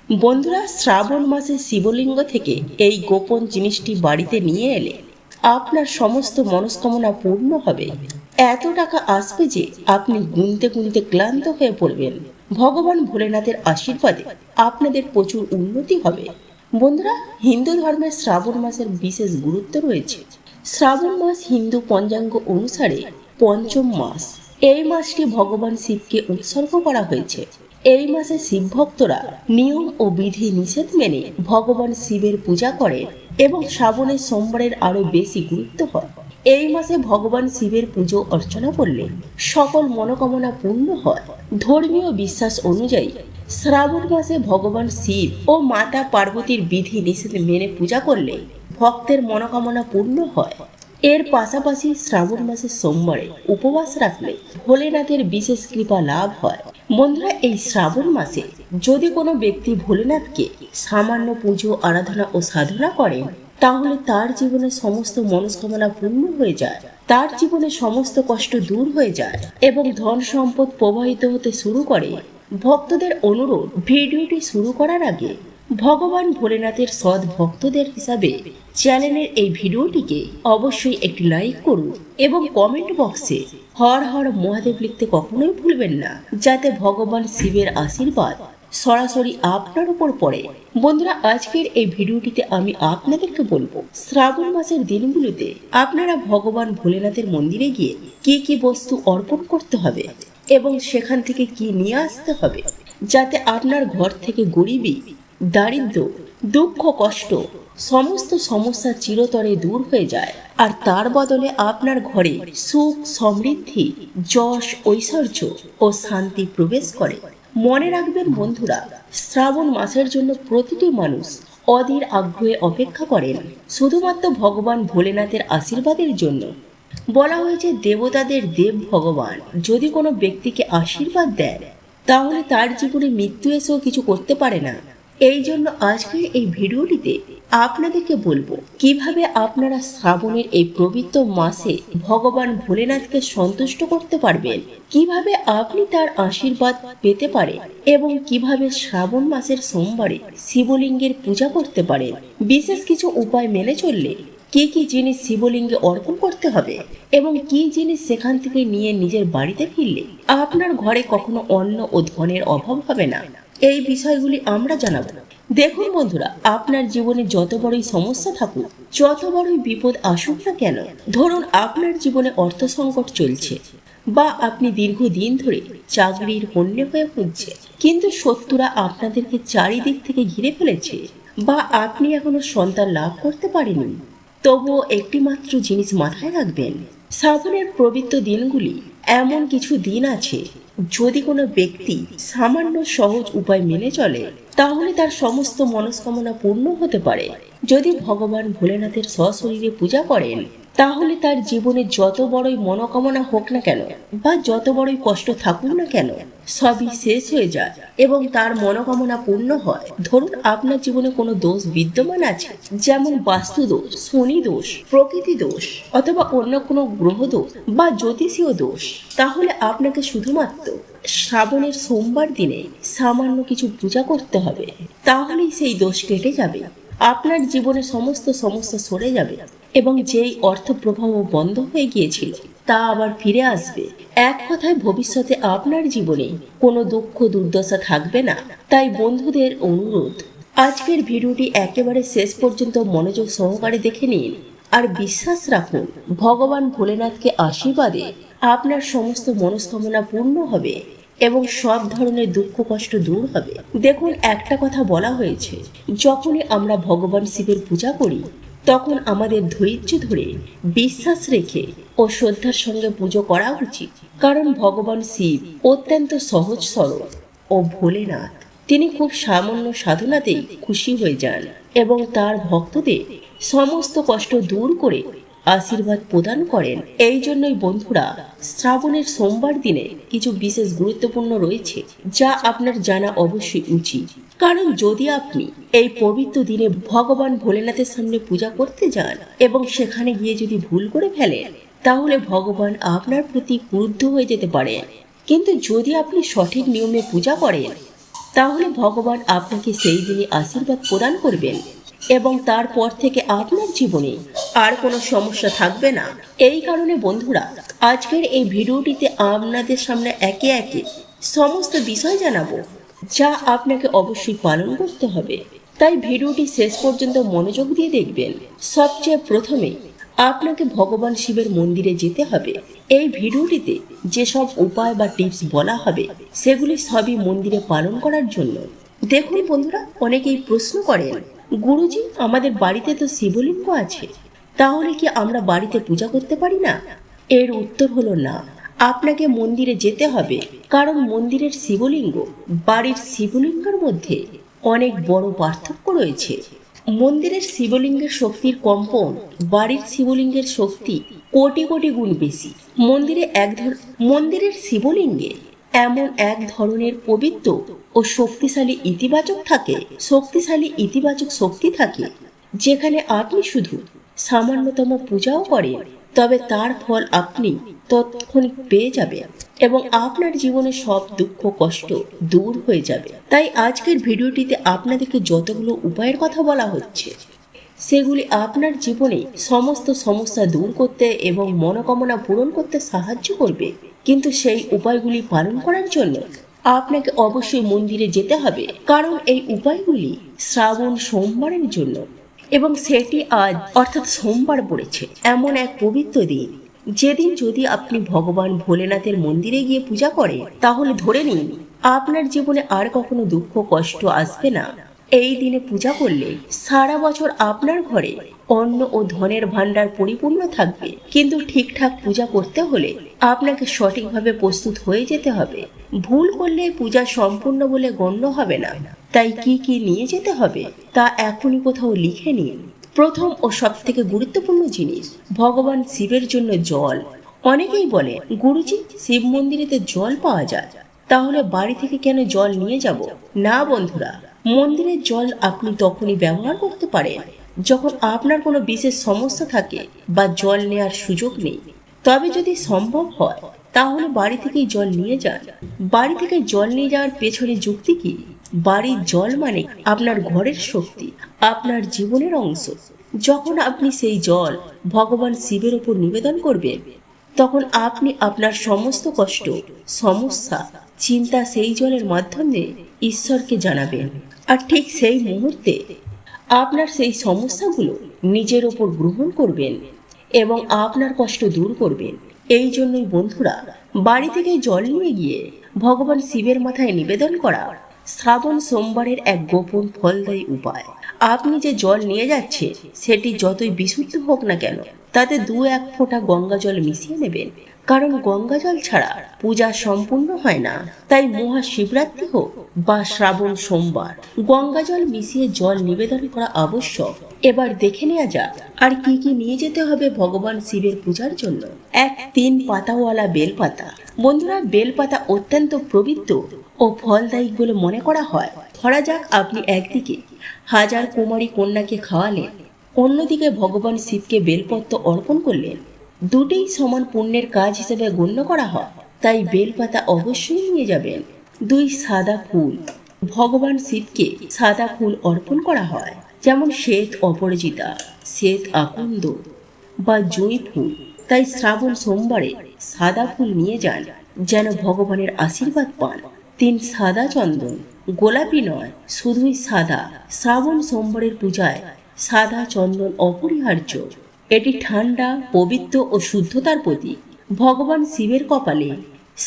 বন্ধুরা, শ্রাবণ মাসে শিবলিঙ্গ থেকে এই গোপন জিনিসটি বাড়িতে নিয়ে এলে আপনার সমস্ত মনস্কামনা পূর্ণ হবে। এত টাকা আসবে যে আপনি গুনতে গুনতে ক্লান্ত হয়ে পড়বেন। ভগবান ভোলেনাথের আশীর্বাদে আপনাদের প্রচুর উন্নতি হবে। বন্ধুরা, হিন্দু ধর্মের শ্রাবণ মাসের বিশেষ গুরুত্ব রয়েছে। শ্রাবণ মাস হিন্দু পঞ্চাঙ্গ অনুসারে পঞ্চম মাস। এই মাসটি ভগবান শিবকে উৎসর্গ করা হয়েছে। এই মাসে শিব ভক্তরা নিয়ম ও বিধি নিষেধ মেনে ভগবান শিবের পূজা করে এবং শ্রাবণের সোমবারের আরো বেশি গুরুত্ব হয়। এই মাসে ভগবান শিবের পুজো অর্চনা করলে সকল মনোকামনা পূর্ণ হয়। ধর্মীয় বিশ্বাস অনুযায়ী শ্রাবণ মাসে ভগবান শিব ও মাতা পার্বতীর বিধি নিষেধ মেনে পূজা করলে ভক্তের মনোকামনা পূর্ণ হয়। এর পাশাপাশি শ্রাবণ মাসের সোমবারে উপবাস রাখলে ভোলেনাথের বিশেষ কৃপা লাভ হয়। বন্ধুরা, এই শ্রাবণ মাসে যদি কোনো ব্যক্তি ভোলেনাথকে সামান্য পুজো আরাধনা ও সাধনা করেন, তাহলে তার জীবনে সমস্ত মনস্কামনা পূর্ণ হয়ে যায়, তার জীবনে সমস্ত কষ্ট দূর হয়ে যায় এবং ধন সম্পদ প্রবাহিত হতে শুরু করে। ভক্তদের অনুরোধ, ভিডিওটি শুরু করার আগে ভগবান ভোলেনাথের সৎ ভক্তদের হিসাবে চ্যানেলের এই ভিডিওটিকে অবশ্যই একটি লাইক করুন এবং কমেন্ট বক্সে হর হর মহাদেব লিখতে কখনোই ভুলবেন না, যাতে ভগবান শিবের আশীর্বাদ সরাসরি আপনার উপর পড়ে। বন্ধুরা, আজকের এই ভিডিওটিতে আমি আপনাদেরকে বলবো শ্রাবণ মাসের দিনগুলোতে আপনারা ভগবান ভোলেনাথের মন্দিরে গিয়ে কি কি বস্তু অর্পণ করতে হবে এবং সেখান থেকে কি নিয়ে আসতে হবে, যাতে আপনার ঘর থেকে গরিবি, দারিদ্র, দুঃখ, কষ্ট, সমস্ত সমস্যা চিরতরে দূর হয়ে যায় আর তার বদলে আপনার ঘরে সুখ, সমৃদ্ধি, যশ, ঐশ্বর্য ও শান্তি প্রবেশ করে। মনে রাখবেন বন্ধুরা, শ্রাবণ মাসের জন্য প্রতিটি মানুষ অধীর আগ্রহে অপেক্ষা করেন শুধুমাত্র ভগবান ভোলেনাথের আশীর্বাদের জন্য। বলা হয়েছে দেবতাদের দেব ভগবান যদি কোনো ব্যক্তিকে আশীর্বাদ দেন, তাহলে তার জীবনে মৃত্যু এসেও কিছু করতে পারে না। এই জন্য আজকের এই ভিডিওটিতে আপনাদেরকে বলবো কিভাবে আপনারা শ্রাবণের এই পবিত্র মাসে ভগবান ভোলেনাথকে সন্তুষ্ট করতে পারবেন, কিভাবে আপনি তার আশীর্বাদ পেতে পারেন এবং কিভাবে শ্রাবণ মাসের সোমবারে শিবলিঙ্গের পূজা করতে পারেন। বিশেষ কিছু উপায় মেনে চললে কি কি জিনিস শিবলিঙ্গে অর্পণ করতে হবে এবং কি জিনিস সেখান থেকে নিয়ে নিজের বাড়িতে ফিরলে আপনার ঘরে কখনো অন্ন ও ধনের অভাব হবে না, এই বিষয়গুলি আমরা জানাবো। দেখুন বন্ধুরা, আপনার জীবনে যত বড়ই সমস্যা থাকুক, যত বড়ই বিপদ আসুক না কেন, ধরুন আপনার জীবনে অর্থ সংকট চলছে বা আপনি দীর্ঘদিন ধরে চাকরির হন্যে হয়ে খুঁজছে, কিন্তু শত্রুরা আপনাদেরকে চারিদিক থেকে ঘিরে ফেলেছে, বা আপনি এখনো সন্তান লাভ করতে পারেননি, তবুও একটি মাত্র জিনিস মাথায় রাখবেন, শ্রাবণের পবিত্র দিনগুলি এমন কিছু দিন আছে যদি কোনো ব্যক্তি সামান্য সহজ উপায় মেনে চলে, তাহলে তার সমস্ত মনস্কামনা পূর্ণ হতে পারে। যদি ভগবান ভোলেনাথের সশরীরে পূজা করেন, তাহলে তার জীবনে যত বড়ই মনোকামনা হোক না কেন বা যত বড়ই কষ্ট থাকুক না কেন, সবই শেষ হয়ে যায় এবং তার মনোকামনা পূর্ণ হয়। ধরুন আপনার জীবনে কোনো দোষ বিদ্যমান আছে, যেমন বাস্তু দোষ, শনি দোষ, প্রকৃতি দোষ অথবা অন্য কোনো গ্রহ দোষ বা জ্যোতিষীয় দোষ, তাহলে আপনাকে শুধুমাত্র শ্রাবণের সোমবার দিনে সামান্য কিছু পূজা করতে হবে, তাহলেই সেই দোষ কেটে যাবে, আপনার জীবনে সমস্ত সমস্যা সরে যাবে এবং যেই অর্থ প্রবাহ বন্ধ হয়ে গিয়েছিল তা আবার ফিরে আসবে। এক কথায় ভবিষ্যতে আপনার জীবনে কোনো দুঃখ দুর্দশা থাকবে না। তাই বন্ধুদের অনুরোধ, আজকের ভিডিওটি একেবারে শেষ পর্যন্ত মনোযোগ সহকারে দেখে নিন আর বিশ্বাস রাখুন ভগবান ভোলেনাথকে আশীর্বাদে আপনার সমস্ত মনস্কামনা পূর্ণ হবে এবং সব ধরনের দুঃখ কষ্ট দূর হবে। দেখুন, একটা কথা বলা হয়েছে, যখনই আমরা ভগবান শিবের পূজা করি তখন আমাদের ধৈর্য ধরে, বিশ্বাস রেখে ও শ্রদ্ধার সঙ্গে পুজো করা উচিত। কারণ ভগবান শিব অত্যন্ত সহজ সরল ও ভোলেনাথ, তিনি খুব সামান্য সাধনাতেই খুশি হয়ে যান এবং তার ভক্তদের সমস্ত কষ্ট দূর করে আশীর্বাদ প্রদান করেন। এই জন্যই বন্ধুরা, শ্রাবণের সোমবার দিনে কিছু বিশেষ গুরুত্বপূর্ণ রয়েছে যা আপনার জানা অবশ্যই উচিত। কারণ যদি আপনি এই পবিত্র দিনে ভগবান ভোলেনাথের সামনে পূজা করতে যান এবং সেখানে গিয়ে যদি ভুল করে ফেলেন, তাহলে ভগবান আপনার প্রতি ক্রুদ্ধ হয়ে যেতে পারেন। কিন্তু যদি আপনি সঠিক নিয়মে পূজা করেন, তাহলে ভগবান আপনাকে সেই দিনে আশীর্বাদ প্রদান করবেন এবং তারপর থেকে আপনার জীবনে আর কোনো সমস্যা থাকবে না। এই কারণে বন্ধুরা, আজকের এই ভিডিওটিতে আপনাদের সামনে একে একে সমস্ত বিষয় জানাবো, যা আপনাকে অবশ্যই পালন করতে হবে। তাই ভিডিওটি শেষ পর্যন্ত মনোযোগ দিয়ে দেখবেন। সবচেয়ে প্রথমে আপনাকে ভগবান শিবের মন্দিরে যেতে হবে। এই ভিডিওটিতে যেসব উপায় বা টিপস বলা হবে সেগুলি সবই মন্দিরে পালন করার জন্য। দেখুন বন্ধুরা, অনেকেই প্রশ্ন করেন, গুরুজি আমাদের বাড়িতে তো শিবলিঙ্গ আছে, তাহলে কি আমরা বাড়িতে পূজা করতে পারি না? এর উত্তর হলো না, আপনাকে মন্দিরে যেতে হবে, কারণ মন্দিরের শিবলিঙ্গ বাড়ির শিবলিঙ্গের মধ্যে অনেক বড় পার্থক্য রয়েছে। মন্দিরের শিবলিঙ্গের শক্তির কম্পন বাড়ির শিবলিঙ্গের শক্তি কোটি কোটি গুণ বেশি। মন্দিরের শিবলিঙ্গে এমন এক ধরনের পবিত্র ও শক্তিশালী ইতিবাচক শক্তি থাকে, যেখানে আপনি শুধু সামান্যতম পূজাও করেন, তবে তার ফল আপনি তৎক্ষণিক পেয়ে যাবেন এবং আপনার জীবনে সব দুঃখ কষ্ট দূর হয়ে যাবে। তাই আজকের ভিডিওটিতে আপনাদেরকে যতগুলো উপায়ের কথা বলা হচ্ছে, সেগুলি আপনার জীবনে সমস্ত সমস্যা দূর করতে এবং মনোকামনা পূরণ করতে সাহায্য করবে। কিন্তু সেই উপায়গুলি পালন করার জন্য আপনাকে অবশ্যই মন্দিরে যেতে হবে, কারণ এই উপায়গুলি শ্রাবণ সোমবারের জন্য, এবং সেটি আজ অর্থাৎ সোমবার পড়েছে, এমন এক পবিত্র দিন যেদিন যদি আপনি ভগবান ভোলেনাথের মন্দিরে গিয়ে পূজা করেন, তাহলে ধরে নিন আপনার জীবনে আর কখনো দুঃখ কষ্ট আসবে না। এই দিনে পূজা করলে সারা বছর আপনার ঘরে অন্ন ও ধনের ভান্ডার পরিপূর্ণ থাকবে। কিন্তু ঠিকঠাক পূজা করতে হলে আপনাকে সঠিকভাবে প্রস্তুত হয়ে যেতে হবে। ভুল করলে পূজা সম্পূর্ণ বলে গণ্য হবে না। তাই কি কি নিয়ে যেতে হবে তা এখনই কোথাও লিখে নিন। প্রথম ও সব থেকে গুরুত্বপূর্ণ জিনিস, ভগবান শিবের জন্য জল। অনেকেই বলে, গুরুজি শিব মন্দিরেতে জল পাওয়া যায়, তাহলে বাড়ি থেকে কেন জল নিয়ে যাব? না বন্ধুরা, মন্দিরের জল আপনি তখনই ব্যবহার করতে পারেন যখন আপনার কোনো বিশেষ সমস্যা থাকে বা জল নেওয়ার সুযোগ নেই। তবে যদি সম্ভব হয় তাহলে বাড়ি থেকেই জল নিয়ে যান। বাড়ি থেকে জল নিয়ে যাওয়ার পেছনে যুক্তি কি? বাড়ির জল মানে আপনার ঘরের শক্তি, আপনার জীবনের অংশ। যখন আপনি সেই জল ভগবান শিবের উপর নিবেদন করবেন, তখন আপনি আপনার সমস্ত কষ্ট, সমস্যা, চিন্তা সেই জলের মাধ্যমে ঈশ্বরকে জানাবেন। আর ঠিক সেই মুহূর্তে আপনার সেই সমস্যাগুলো নিজের ওপর গ্রহণ করবেন এবং আপনার কষ্ট দূর করবেন। এই জন্যই বন্ধুরা, বাড়ি থেকে জল নিয়ে গিয়ে ভগবান শিবের মাথায় নিবেদন করা শ্রাবণ সোমবারের এক গোপন ফলদায়ী উপায়। আপনি যে জল নিয়ে যাচ্ছেন সেটি যতই বিশুদ্ধ হোক না কেন, তাতে 2-1 ফোঁটা গঙ্গা জল মিশিয়ে নেবেন, কারণ গঙ্গা জল ছাড়া পূজা সম্পূর্ণ হয় না। তাই মহাশিবরাত্রি হোক বা শ্রাবণ সোমবার, গঙ্গা জল মিশিয়ে জল নিবেদন করা আবশ্যক। এবার দেখে নেওয়া যাক আর কি কি নিয়ে যেতে হবে ভগবান শিবের পূজার জন্য। 3 পাতাওয়ালা বেলপাতা। বন্ধুরা, বেলপাতা অত্যন্ত পবিত্র ও ফলদায়ী বলে মনে করা হয়। ধরা যাক আপনি একদিকে 1000 কুমারী কন্যাকে খাওয়ালেন, অন্যদিকে ভগবান শিবকে বেলপত্র অর্পণ করলেন। দুটোই সমান পুণ্যের কাজ হিসেবে গণ্য করা হয়, তাই বেলপাতা অবশ্যই নিয়ে যাবেন। 2 সাদা ফুল। ভগবান শিবকে সাদা ফুল অর্পণ করা হয়, যেমন শ্বেত অপরাজিতা, শ্বেত আকন্দ বা জুঁই ফুল। তাই শ্রাবণ সোমবারে সাদা ফুল নিয়ে যান, যেন ভগবানের আশীর্বাদ পান। 3 সাদা চন্দন। গোলাপি নয়, শুধুই সাদা। শ্রাবণ সোমবারের পূজায় সাদা চন্দন অপরিহার্য। এটি ঠান্ডা, পবিত্র ও শুদ্ধতার প্রতীক। ভগবান শিবের কপালে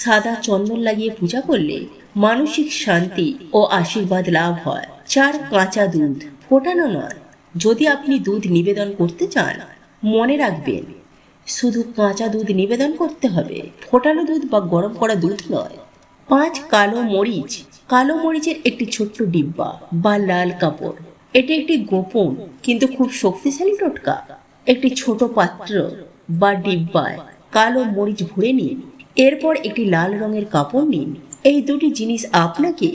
সাদা চন্দন লাগিয়ে পূজা করলে মানসিক শান্তি ও আশীর্বাদ লাভ হয়। 4 কাঁচা দুধ। ফোটানো নয়। যদি আপনি দুধ নিবেদন করতে চান, মনে রাখবেন শুধু কাঁচা দুধ নিবেদন করতে হবে, ফোটানো দুধ বা গরম করা দুধ নয়। 5 কালো মরিচ। কালো মরিচের একটি ছোট্ট ডিব্বা বা লাল কাপড়। এটি একটি গোপন কিন্তু খুব শক্তিশালী টোটকা। একটি ছোট পাত্র বা ডিব্বায় কালো মরিচ ভরে নিন। এরপর একটি লাল রঙের কাপড় নিন। এই দুটি জিনিস আপনাকে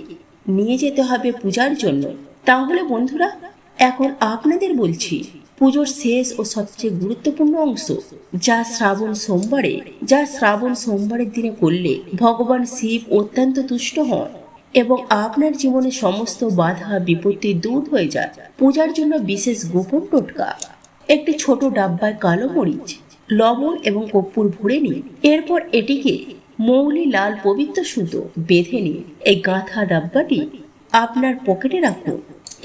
নিয়ে যেতে হবে পূজার জন্য। তাহলে বন্ধুরা, এখন আপনাদের বলছি পুজোর শেষ ও সবচেয়ে গুরুত্বপূর্ণ অংশ, যা শ্রাবণ সোমবারের দিনে করলে ভগবান শিব অত্যন্ত তুষ্ট হন এবং আপনার জীবনে সমস্ত বাধা বিপত্তি দূর হয়ে যায়। পূজার জন্য বিশেষ গোপন টোটকা: একটি ছোট ডাব্বায় কালো মরিচ, লবণ এবং কর্পূর ভরে নিন। এরপর এটিকে মৌলি লাল পবিত্র সুতো বেঁধে নিন। এই গাঁথা ডাব্বাটি আপনার পকেটে রাখুন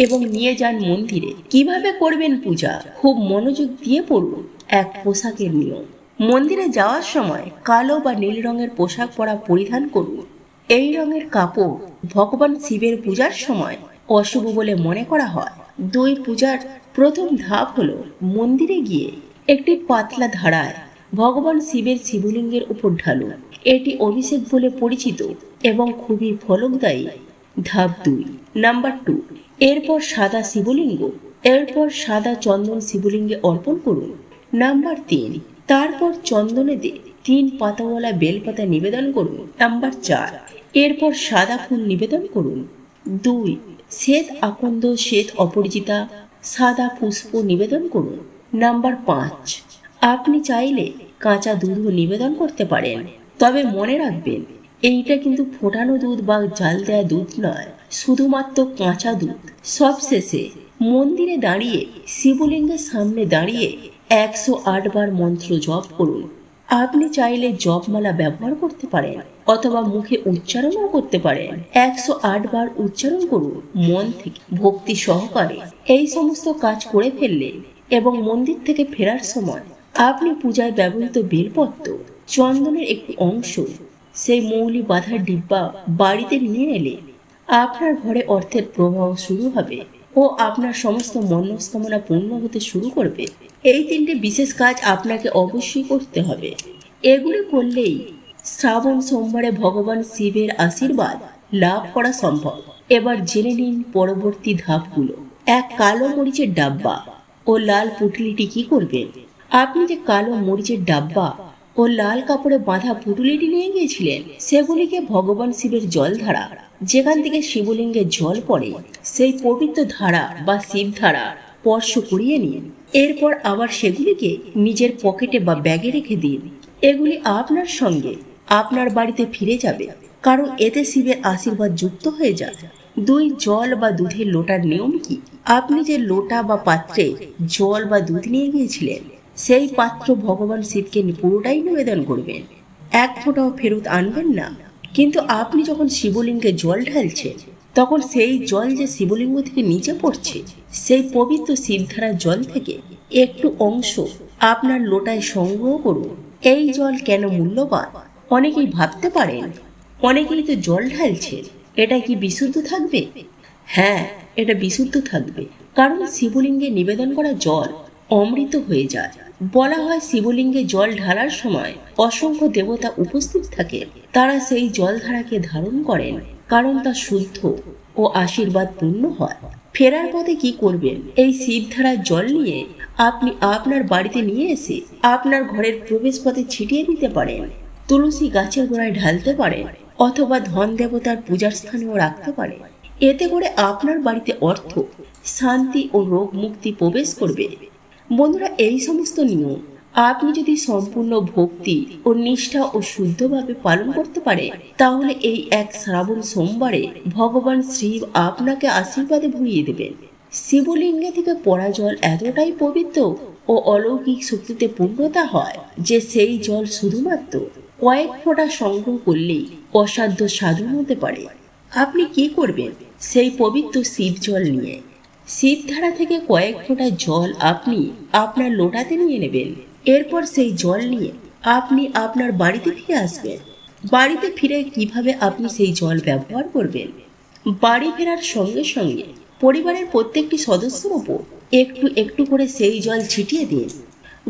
এবং নিয়ে যান মন্দিরে। কিভাবে করবেন পূজা? খুব মনোযোগ দিয়ে পড়ুন। এক পোশাকের নিয়ম: মন্দিরে যাওয়ার সময় কালো বা নীল রঙের পোশাক পরিধান করুন। এই রঙের কাপড় ভগবান শিবের পূজার সময় অশুভ বলে মনে করা হয়। পূজার প্রথম ধাপ হলো মন্দিরে গিয়ে একটি পাতলা ধারায় ভগবান শিবের শিবলিঙ্গের উপর ঢালুন। এটি অভিষেক বলে পরিচিত এবং খুবই ফলদায়ী। ধাপ 2, নাম্বার 2। এরপর সাদা চন্দন শিবলিঙ্গে অর্পণ করুন। নাম্বার 3। তারপর চন্দনেতে 3 পাতাওয়ালা বেলপাতা নিবেদন করুন। নাম্বার 4। এরপর সাদা ফুল নিবেদন করুন। 2। শ্বেত আকন্দ শ্বেত অপরাজিতা সাদা পুষ্প নিবেদন করুন। নাম্বার 5। আপনি চাইলে কাঁচা দুধও নিবেদন করতে পারেন, তবে মনে রাখবেন এইটা কিন্তু ফোটানো দুধ বা জাল দেওয়া দুধ নয়, শুধুমাত্র কাঁচা দুধ। সবশেষে মন্দিরে দাঁড়িয়ে শিবলিঙ্গের সামনে দাঁড়িয়ে 108 বার মন্ত্র জপ করুন। আপনি চাইলে জপমালা ব্যবহার করতে পারেন অথবা মুখে উচ্চারণও করতে পারেন। 108 বার উচ্চারণ করুন মন থেকে ভক্তি সহকারে। এই সমস্ত কাজ করে ফেললে এবং মন্দির থেকে ফেরার সময় আপনি পূজায় ব্যবহৃত বেলপত্র, চন্দনের একটি অংশ, সেই মৌলি বাঁধার ডিব্বা বাড়িতে নিয়ে এলে আপনার ঘরে অর্থের প্রবাহ শুরু হবে ও আপনার সমস্ত মনস্কামনা পূর্ণ হতে শুরু করবে। এই 3টে বিশেষ কাজ আপনাকে অবশ্যই করতে হবে। এগুলি করলেই শ্রাবণ সোমবারে ভগবান শিবের আশীর্বাদ লাভ করা সম্ভব। এবার জেনে নিন পরবর্তী ধাপগুলো। 1. কালো মরিচের ডাব্বা ও লাল পুঁটুলিটি কি করবেন? আপনি যে কালো মরিচের ডাব্বা ও লাল কাপড়ে বাঁধা পুঁটুলিটি নিয়ে গিয়েছিলেন, সেগুলিকে ভগবান শিবের জল ধারা, যেখান থেকে শিবলিঙ্গের জল পড়ে, সেই পবিত্র ধারা বা শিব ধারা স্পর্শ করিয়ে নিন। এরপর আবার সেগুলিকে নিজের পকেটে বা ব্যাগে রেখে দিন। এগুলি আপনার সঙ্গে আপনার বাড়িতে ফিরে যাবে, কারণ এতে শিবের আশীর্বাদ যুক্ত হয়ে যায়। 2. জল বা দুধের লোটার নিয়ম কি? আপনি যে লোটা বা পাত্রে জল বা দুধ নিয়ে গিয়েছিলেন, সেই পাত্র ভগবান শিবকে পুরোটাই নিবেদন করবেন। 1 ফোঁটাও ফেরত আনবেন না। কিন্তু আপনি যখন শিবলিঙ্গে জল ঢালছেন, তখন সেই জল যে শিবলিঙ্গ থেকে নিচে পড়ছে, সেই পবিত্র শিবধারার জল থেকে একটু অংশ আপনার লোটায় সংগ্রহ করুন। এই জল কেন মূল্যবান? অনেকেই ভাবতে পারেন, অনেকেই তো জল ঢালছেন, এটা কি বিশুদ্ধ থাকবে? হ্যাঁ, এটা বিশুদ্ধ থাকবে, কারণ শিবলিঙ্গে নিবেদন করা জল অমৃত হয়ে যায়। বলা হয় শিবলিঙ্গে জল ঢালার সময় অসংখ্য দেবতা উপস্থিত থাকে। তারা সেই জলধারাকে ধারণ করেন, কারণ তা শুদ্ধ ও আশীর্বাদ পূর্ণ হয়। ফেরার পথে কি করবেন? এই শিবধারার জল নিয়ে আপনি আপনার বাড়িতে নিয়ে এসে আপনার ঘরের প্রবেশ পথে ছিটিয়ে দিতে পারেন, তুলসী গাছের গোড়ায় ঢালতে পারেন অথবা ধন দেবতার পূজার স্থানেও রাখতে পারেন। এতে করে আপনার বাড়িতে অর্থ, শান্তি ও রোগ মুক্তি প্রবেশ করবে। বন্ধুরা, এই সমস্ত নিয়ম আপনি যদি সম্পূর্ণ ভক্তি ও নিষ্ঠা ও শুদ্ধভাবে পালন করতে পারে, তাহলে এই এক শ্রাবণ সোমবারে ভগবান শিব আপনাকে আশীর্বাদে ভরিয়ে দেবেন। শিবলিঙ্গে থেকে পড়া জল এতটাই পবিত্র ও অলৌকিক শক্তিতে পূর্ণতা হয় যে সেই জল শুধুমাত্র কয়েক ফোঁটা সংগ্রহ করলেই অসাধ্য সাধন হতে পারে। আপনি কি করবেন? সেই পবিত্র শিব জল নিয়ে শিবধারা থেকে কয়েক ফোঁটা জল আপনি আপনার লোটাতে নিয়ে নেবেন। এরপর সেই জল নিয়ে আপনি আপনার বাড়িতে ফিরে আসবেন। বাড়িতে ফিরে কিভাবে আপনি সেই জল ব্যবহার করবেন? বাড়ি ফেরার সঙ্গে সঙ্গে পরিবারের প্রত্যেকটি সদস্যের উপর একটু একটু করে সেই জল ছিটিয়ে দিন।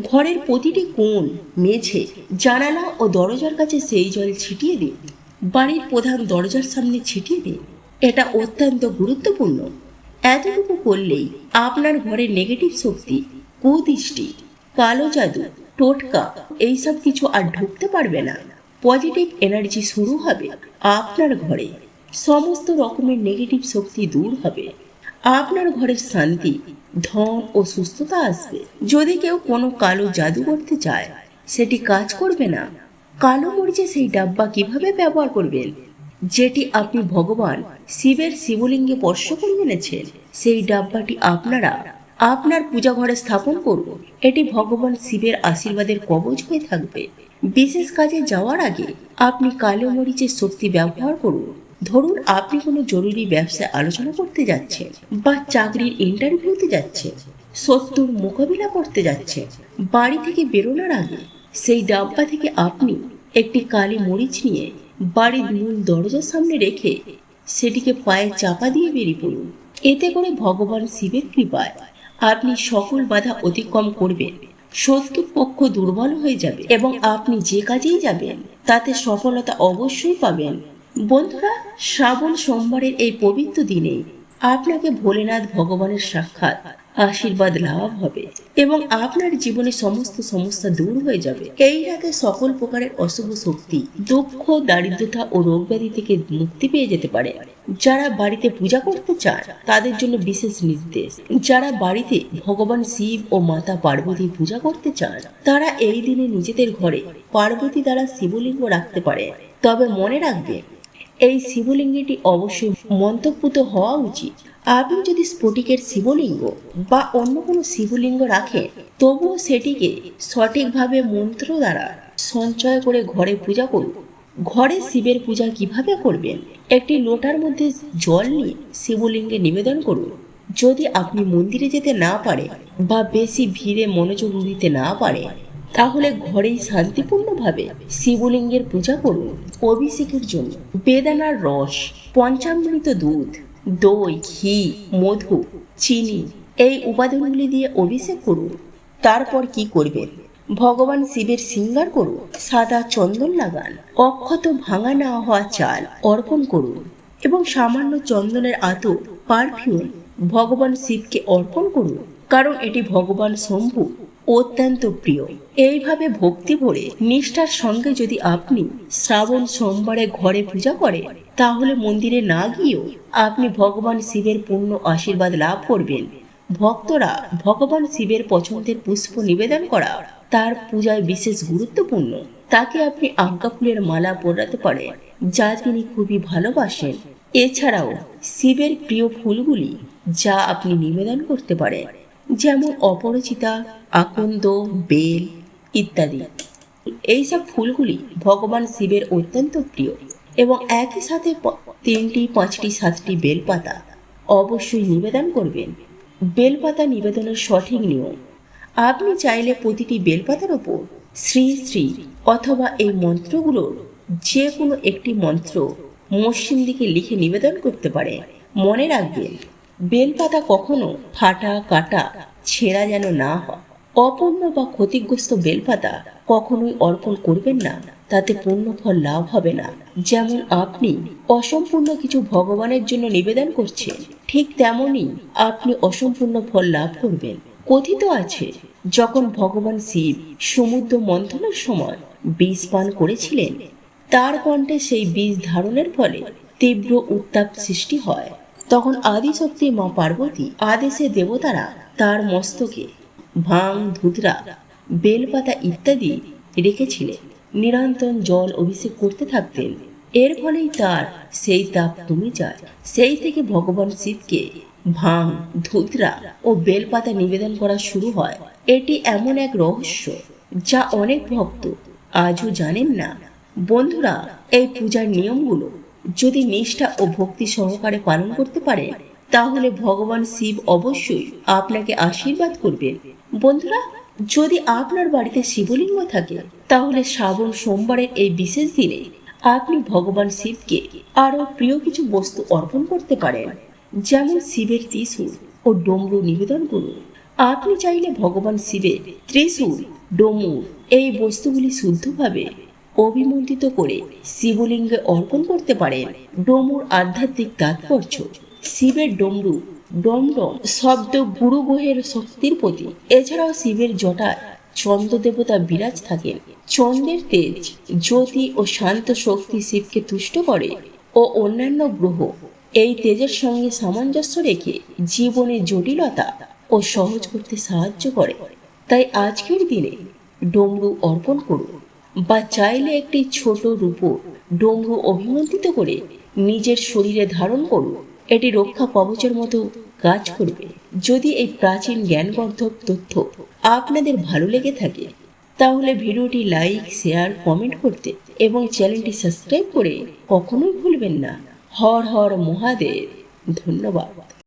ঘরের প্রতিটি কোণ, মেঝে, জানালা ও দরজার কাছে সেই জল ছিটিয়ে দিন। বাড়ির প্রধান দরজার সামনে ছিটিয়ে দিন। এটা অত্যন্ত গুরুত্বপূর্ণ। এতটুকু করলেই আপনার ঘরে নেগেটিভ শক্তি, কুদৃষ্টি, কালো জাদু, টোটকা এইসব কিছু আর ঢুকতে পারবে না। পজিটিভ এনার্জি শুরু হবে আপনার ঘরে। সমস্ত রকমের নেগেটিভ শক্তি দূর হবে। আপনার ঘরের শান্তি, ধন ও সুস্থতা আসবে। যদি কেউ কোনো কালো জাদু করতে চায়, সেটি কাজ করবে না। কালো মরিচে সেই ডাব্বা কিভাবে ব্যবহার করবেন? যেটি আপনি ভগবান শিবের শিবলিঙ্গে স্পর্শ করে এনেছেন, সেই ডাব্বাটি আপনারা আপনার পূজা ঘরে স্থাপন করুন। এটি ভগবান শিবের আশীর্বাদের কবচ হয়ে থাকবে। বিশেষ কাজে যাওয়ার আগে আপনি কালো মরিচের শক্তি ব্যবহার করুন। ধরুন আপনি কোনো জরুরি ব্যবসায় আলোচনা করতে যাচ্ছেন বা চাকরির ইন্টারভিউতে যাচ্ছেন, শত্রুর মোকাবিলা করতে যাচ্ছেন। বাড়ি থেকে বেরোনোর আগে সেই ডাব্বা থেকে আপনি একটি কালি মরিচ নিয়ে বাড়ির মূল দরজার সামনে রেখে সেটিকে পায়ে চাপা দিয়ে বেরিয়ে পড়ুন। এতে করে ভগবান শিবের কৃপায় আপনি সকল বাধা অতিক্রম করবেন, শত্রু পক্ষ দুর্বল হয়ে যাবে এবং আপনি যে কাজেই যাবেন তাতে সফলতা অবশ্যই পাবেন। বন্ধুরা, শ্রাবণ সোমবারের এই পবিত্র দিনে আপনাকে ভোলেনাথ ভগবানের সাক্ষাৎ আশীর্বাদ লাভ হবে এবং আপনার জীবনে সমস্ত সমস্যা দূর হয়ে যাবে। এই রাতে সকল প্রকারের অশুভ শক্তি, দুঃখ, দারিদ্রতা ও রোগ ব্যাধি থেকে মুক্তি পেয়ে যেতে পারে। যারা বাড়িতে পূজা করতে চান তাদের জন্য বিশেষ নির্দেশ। যারা বাড়িতে ভগবান শিব ও মাতা পার্বতীর পূজা করতে চান তারা এই দিনে নিজেদের ঘরে পার্বতী দ্বারা শিবলিঙ্গ রাখতে পারে। তবে মনে রাখবেন, এই শিবলিঙ্গটি অবশ্যই মন্ত্রপুত হওয়া উচিত। আপনি যদি স্ফটিকের শিবলিঙ্গ বা অন্য কোনো শিবলিঙ্গ রাখেন তবুও সেটিকে সঠিকভাবে মন্ত্র দ্বারা সঞ্চয় করে ঘরে পূজা করুন। ঘরে শিবের পূজা কিভাবে করবেন? একটি লোটার মধ্যে জল নিয়ে শিবলিঙ্গে নিবেদন করুন। যদি আপনি মন্দিরে যেতে না পারেন বা বেশি ভিড়ে মনোযোগ দিতে না পারেন তাহলে ঘরেই শান্তিপূর্ণভাবে শিবলিঙ্গের পূজা করুন। অভিষেকের জন্য বেদানার রস, পঞ্চামৃত দুধ, দই, ঘি, মধু, চিনি এই উপাদানগুলি দিয়ে অভিষেক করুন। তারপর কি করবেন? ভগবান শিবের শৃঙ্গার করুন, সাদা চন্দন লাগান, অক্ষত ভাঙা না হওয়া চাল অর্পণ করুন এবং সামান্য চন্দনের আতর, পারফিউম ভগবান শিবকে অর্পণ করুন, কারণ এটি ভগবান শম্ভু অত্যন্ত প্রিয়। এইভাবে ভক্তি ভরে নিষ্ঠার সঙ্গে যদি আপনি শ্রাবণ সোমবারে ঘরে পূজা করেন তাহলে মন্দিরে না গিয়েও আপনি ভগবান শিবের পূর্ণ আশীর্বাদ লাভ করবেন। ভক্তরা ভগবান শিবের পছন্দের পুষ্প নিবেদন করা তার পূজায় বিশেষ গুরুত্বপূর্ণ। তাকে আপনি আজ্ঞা ফুলের মালা পরাতে পারেন যা তিনি খুবই ভালোবাসেন। এছাড়াও শিবের প্রিয় ফুলগুলি যা আপনি নিবেদন করতে পারেন, যেমন অপরাজিতা, আকন্দ, বেল ইত্যাদি। এইসব ফুলগুলি ভগবান শিবের অত্যন্ত প্রিয় এবং একই সাথে 3টি, 5টি, 7টি বেলপাতা অবশ্যই নিবেদন করবেন। বেলপাতা নিবেদনের সঠিক নিয়ম: আপনি চাইলে প্রতিটি বেলপাতার ওপর শ্রী শ্রী অথবা এই মন্ত্রগুলোর যে কোনো একটি মন্ত্র মসৃণ দিকে লিখে নিবেদন করতে পারে। মনে রাখবেন, বেলপাতা কখনো ফাটা, কাটা, ছেঁড়া যেন না হয়। অপূর্ণ বা ক্ষতিগ্রস্ত বেলপাতা কখনোই অর্পণ করবেন না, তাতে পূর্ণ ফল লাভ হবে না। যেমন আপনি অসম্পূর্ণ কিছু ভগবানের জন্য নিবেদন করছেন, ঠিক তেমনই আপনি অসম্পূর্ণ ফল লাভ করবেন। কথিত আছে, যখন ভগবান শিব সমুদ্র মন্থনের সময় বিষ পান করেছিলেন, তার কণ্ঠে সেই বিষ ধারণের ফলে তীব্র উত্তাপ সৃষ্টি হয়। তখন আদিশক্তি মা পার্বতী আদেশে দেবতারা তার মস্তকে ভাং, ধুতরা, বেলপাতা ইত্যাদি রেখেছিলেন। নিরন্তর জল অভিষেক করতে থাকতেন। এর ফলেই তার সেই তাপ কমে যায়। সেই থেকে ভগবান শিবকে ভাং, ধুতরা ও বেলপাতা নিবেদন করা শুরু হয়। এটি এমন এক রহস্য যা অনেক ভক্ত আজও জানেন না। বন্ধুরা, এই পূজার নিয়মগুলো যদি নিষ্ঠা ও ভক্তি সহকারে পালন করতে পারেন তাহলে ভগবান শিব অবশ্যই আপনাকে আশীর্বাদ করবেন। বন্ধুরা, যদি আপনার বাড়িতে শিবলিঙ্গ থাকে তাহলে শ্রাবণ সোমবারের এই বিশেষ দিনে আপনি ভগবান শিবকে আরো প্রিয় কিছু বস্তু অর্পণ করতে পারেন, যেমন শিবের ত্রিশূল ও ডমরু নিবেদন করুন। আপনি চাইলে ভগবান শিবের ত্রিশূল, ডমরু এই বস্তুগুলি শুদ্ধভাবে অভিমন্ত্রিত করে শিবলিঙ্গে অর্পণ করতে পারেন। ডমরুর আধ্যাত্মিক তাৎপর্য: শিবের ডমরু ডমডম শব্দ গুরু গ্রহের শক্তির প্রতীক। এছাড়াও শিবের জটায় চন্দ্র দেবতা বিরাজ থাকেন। চন্দ্রের তেজ, জ্যোতি ও শান্ত শক্তি শিবকে তুষ্ট করে ও অন্যান্য গ্রহ এই তেজের সঙ্গে সামঞ্জস্য রেখে জীবনে জটিলতা ও সহজ করতে সাহায্য করে। তাই আজকের দিনে ডমরু অর্পণ করুন বা চাইলে একটি ছোট রূপো ডমরু অভিমন্ত্রিত করে নিজের শরীরে ধারণ করুন। এটি রক্ষা কবচের মতো কাজ করবে। যদি এই প্রাচীন জ্ঞানবর্ধক তথ্য আপনাদের ভালো লেগে থাকে তাহলে ভিডিওটি লাইক, শেয়ার, কমেন্ট করতে এবং চ্যানেলটি সাবস্ক্রাইব করে কখনোই ভুলবেন না। হর হর মহাদেব। ধন্যবাদ।